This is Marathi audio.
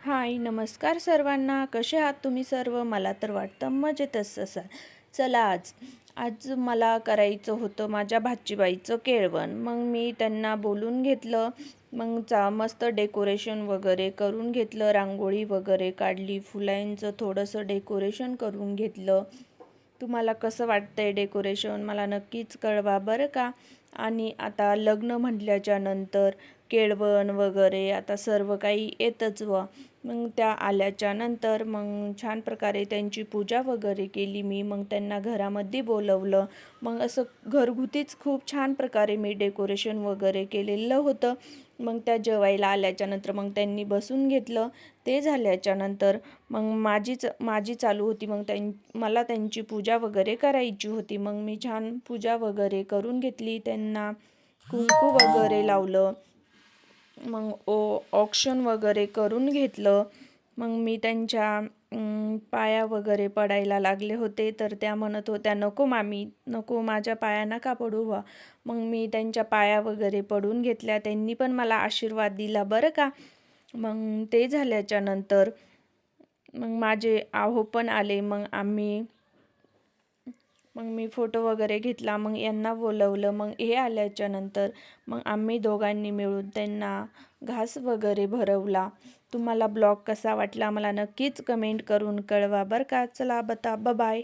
हाय, नमस्कार सर्वांना. कसे आहात तुम्ही सर्व? मला तर वाटतं मजेतच असाल. चला आज आज मला करायचं होतं माझ्या भाचीबाईचं केळवण. मग मी त्यांना बोलून घेतलं. मग मस्त डेकोरेशन वगैरे करून घेतलं, रांगोळी वगैरे काढली, फुलांचं थोडंसं डेकोरेशन करून घेतलं. तुम्हाला कसं वाटतंय डेकोरेशन मला नक्कीच कळवा बरं का. आणि आता लग्न म्हटल्याच्या नंतर केळवण वगैरे आता सर्व काही येतच मग त्या आल्याच्या नंतर मग छान प्रकारे त्यांची पूजा वगैरे केली मी. मग त्यांना घरामध्ये बोलवलं. मग असं घरगुतीच खूप छान प्रकारे मी डेकोरेशन वगैरे केलेलं होतं. मग त्या जेवायला आल्याच्यानंतर मग त्यांनी बसून घेतलं. ते झाल्याच्यानंतर मग माझी चालू होती. मग मला त्यांची पूजा वगैरे करायची होती. मग मी छान पूजा वगैरे करून घेतली. त्यांना कुंकू वगैरे लावलं. मग औक्षण वगैरे करून घेतलं. मग मी त्यांच्या पाया वगैरे पडायला लागले होते. तर त्या म्हणत होत्या, नको मामी, नको, माझ्या पाया नका पडू व्हा. मग मी त्यांच्या पाया वगैरे पडून घेतल्या. त्यांनी पण मला आशीर्वाद दिला बरं का. मग ते झाल्याच्या नंतर मग माझे आहो पण आले. मग मी फोटो वगैरे घेतला. मग यांना बोलवलं. मग हे आल्याच्या नंतर मग आम्ही दोघांनी मिळून त्यांना घास वगैरे भरवला. तुम्हाला ब्लॉग कसा वाटला मला नक्कीच कमेंट करून कळवा बरं का. चला, बाय.